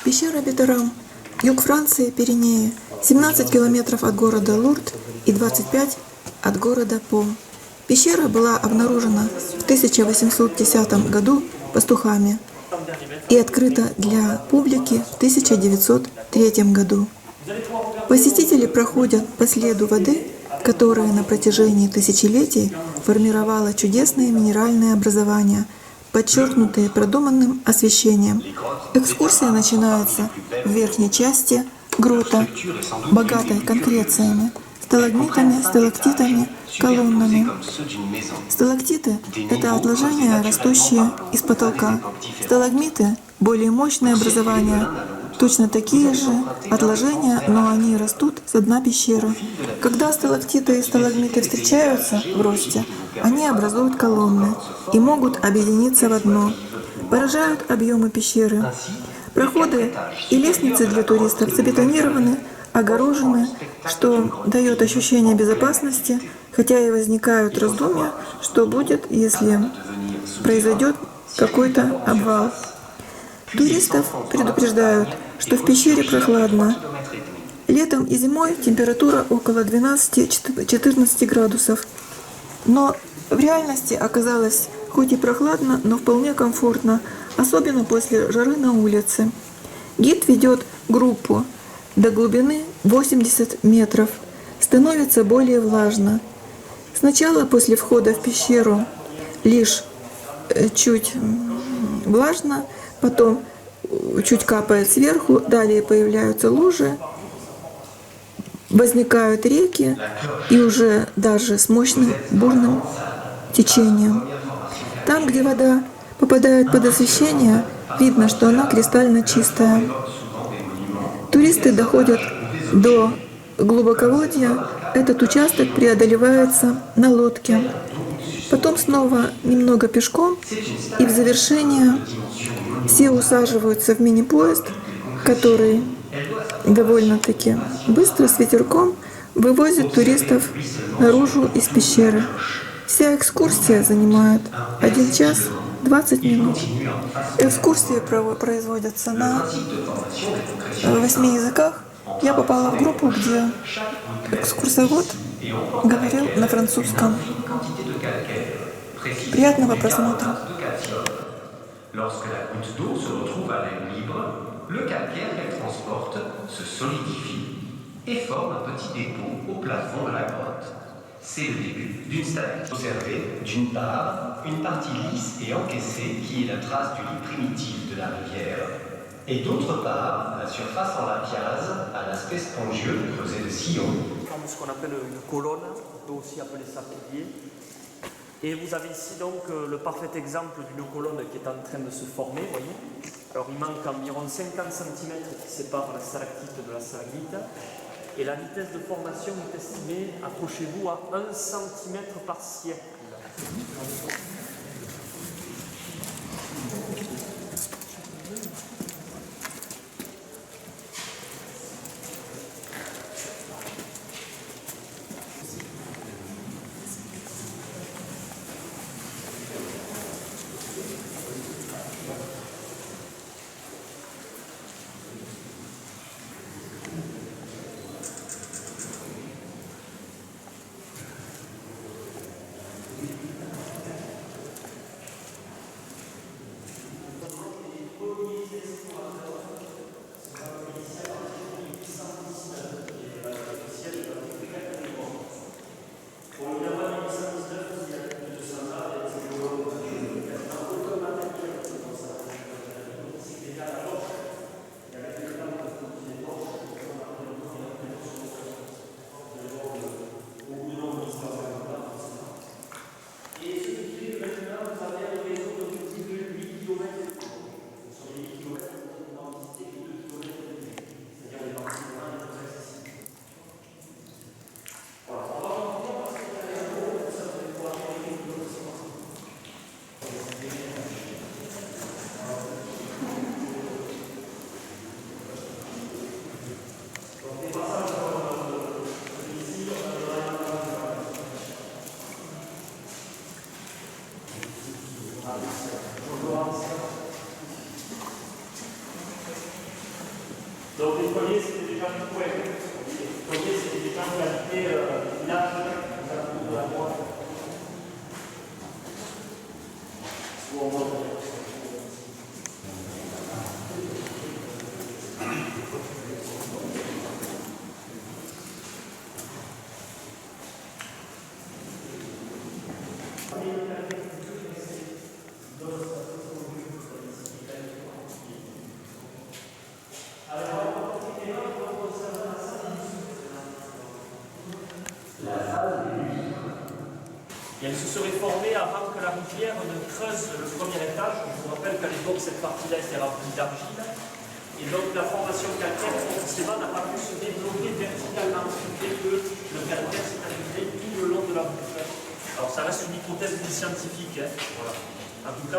Пещера Бедарам, юг Франции, Пиренеи, 17 километров от города Лурд и 25 от города По. Пещера была обнаружена в 1810 году пастухами и открыта для публики в 1903 году. Посетители проходят по следу воды, которая на протяжении тысячелетий формировала чудесные минеральные образования, подчеркнутые продуманным освещением. Экскурсия начинается в верхней части грота, богатой конкрециями, сталагмитами, сталактитами, колоннами. Сталактиты — это отложения, растущие из потолка. Сталагмиты — более мощные образования, точно такие же отложения, но они растут со дна пещеры. Когда сталактиты и сталагмиты встречаются в росте, они образуют колонны и могут объединиться в одно. Поражают объемы пещеры. Проходы и лестницы для туристов забетонированы, огорожены, что дает ощущение безопасности, хотя и возникают раздумья, что будет, если произойдет какой-то обвал. Туристов предупреждают, что в пещере прохладно. Летом и зимой температура около 12-14 градусов. Но в реальности оказалось хоть и прохладно, но вполне комфортно, особенно после жары на улице. Гид ведет группу до глубины 80 метров. Становится более влажно. Сначала после входа в пещеру лишь чуть влажно, потом чуть капает сверху, далее появляются лужи, возникают реки и уже даже с мощным бурным течением. Там, где вода попадает под освещение, видно, что она кристально чистая. Туристы доходят до глубоководья. Этот участок преодолевается на лодке. Потом снова немного пешком, и в завершение все усаживаются в мини-поезд, который довольно-таки быстро, с ветерком, вывозит туристов наружу из пещеры. Вся экскурсия занимает 1 час 20 минут. Экскурсии производятся на 8 языках. Я попала в группу, где экскурсовод говорил на французском. Приятного просмотра. Lorsque la goutte d'eau se retrouve à l'air libre, le calcaire qu'elle transporte se solidifie et forme un petit dépôt au plafond de la grotte. C'est le début d'une stalactite. Observez, d'une part, une partie lisse et encaissée qui est la trace du lit primitif de la rivière, et d'autre part, la surface en lapiaz à l'aspect spongieux creusé de sillons. Ce qu'on appelle une colonne, on peut aussi appeler ça pilier. Et vous avez ici donc le parfait exemple d'une colonne qui est en train de se former, voyez. Alors il manque environ 50 cm qui séparent la stalactite de la stalagmite. Et la vitesse de formation est estimée, accrochez-vous, à 1 cm par siècle. Donc les premiers, c'était déjà du poème. Les premiers, c'était des gens qui habitaient le village de la droite. Et elle se serait formée avant que la rivière ne creuse le premier étage. Je vous rappelle qu'à l'époque, cette partie-là était remplie d'argile. Et donc la formation calcaire, forcément, n'a pas pu se développer verticalement. Ce qui fait que le calcaire s'est accumulé tout le long de la boucle. Alors ça reste une hypothèse des scientifiques. Hein. Voilà. En tout cas,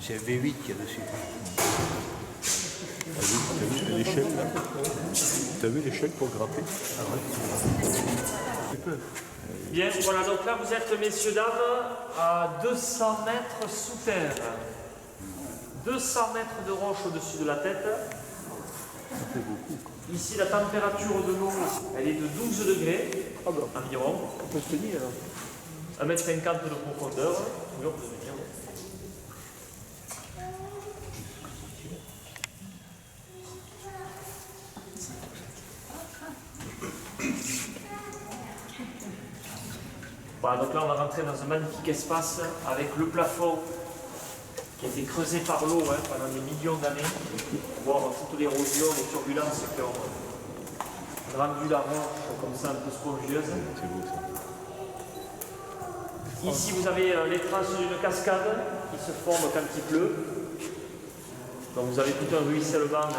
C'est un V8 qu'il y a dessus. T'as vu l'échelle là? T'as vu l'échelle pour grimper? Tu peux. bien, voilà, donc là vous êtes, messieurs, dames, à 200 mètres sous terre. 200 mètres de roche au-dessus de la tête. Ça fait beaucoup. Ici, la température de l'eau, elle est de 12 degrés environ. On peut se tenir alors. 1,50 m de profondeur. Toujours de venir. Voilà, donc là on va rentrer dans un magnifique espace avec le plafond qui a été creusé par l'eau pendant des millions d'années, voir toute l'érosion, les turbulences qui ont rendu la roche comme ça un peu spongieuse. C'est beau ça. Ici vous avez les traces d'une cascade qui se forme quand il pleut. Donc vous avez tout un ruissellement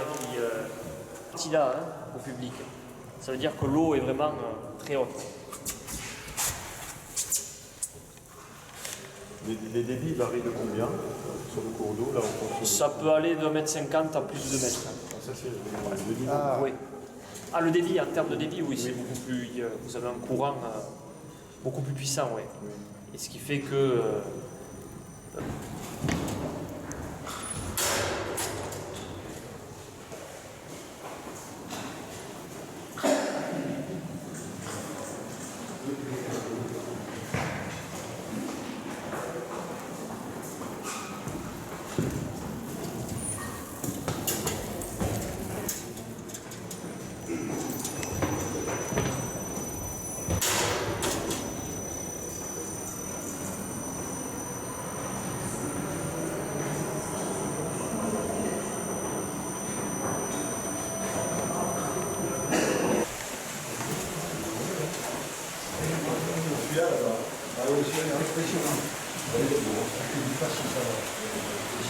qui là au public. Ça veut dire que l'eau est vraiment très haute. Les débits varient de combien sur le cours d'eau là on Ça peut aller de 1,50 m à plus de 2 mètres. Ça c'est le débit. Oui. Ah, le débit, en termes de débit, oui, c'est beaucoup plus. Vous avez un courant beaucoup plus puissant, oui. Et ce qui fait que.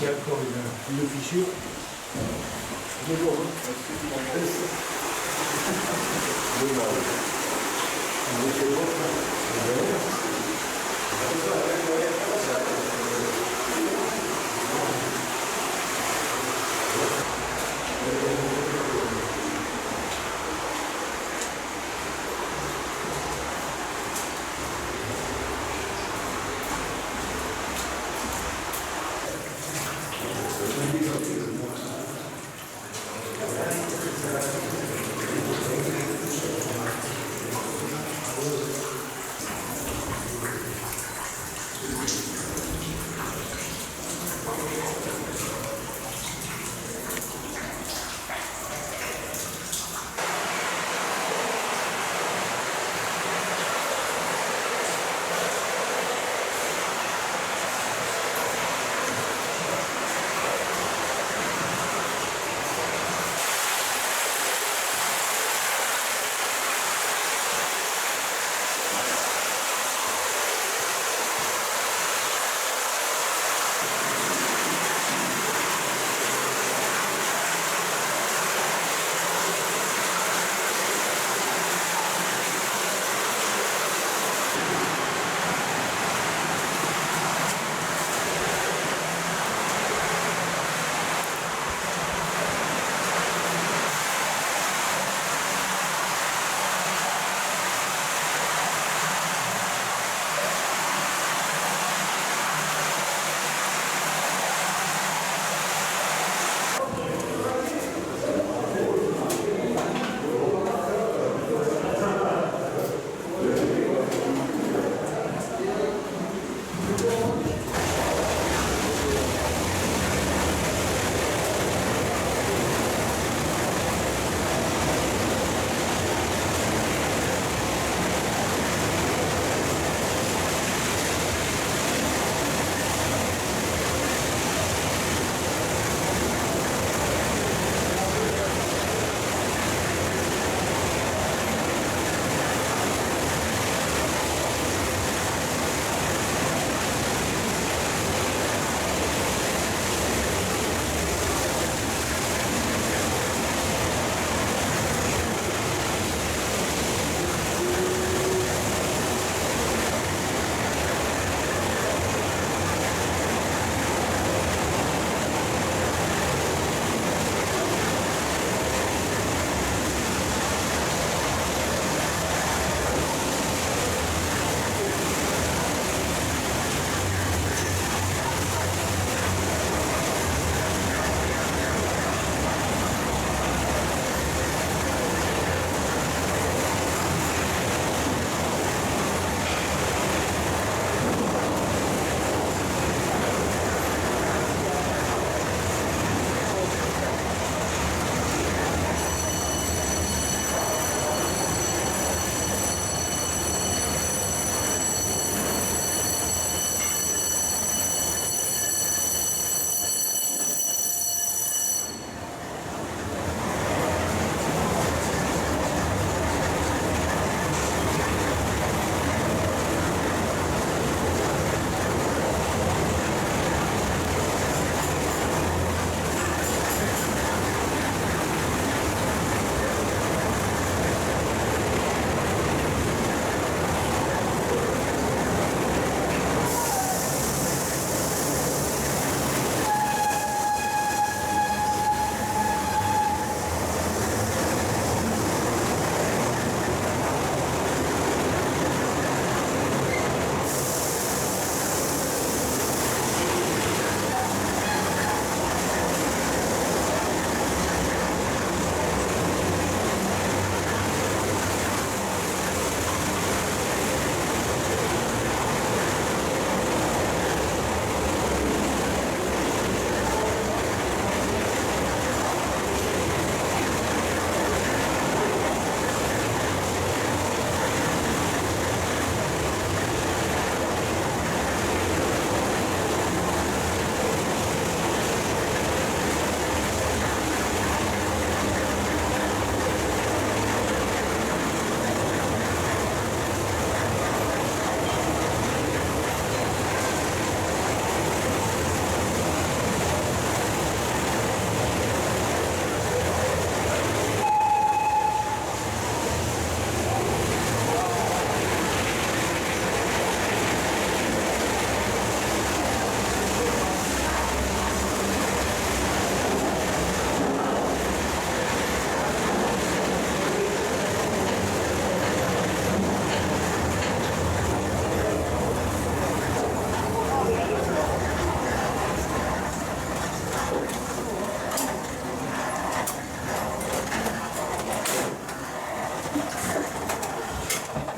C'est encore une fissure.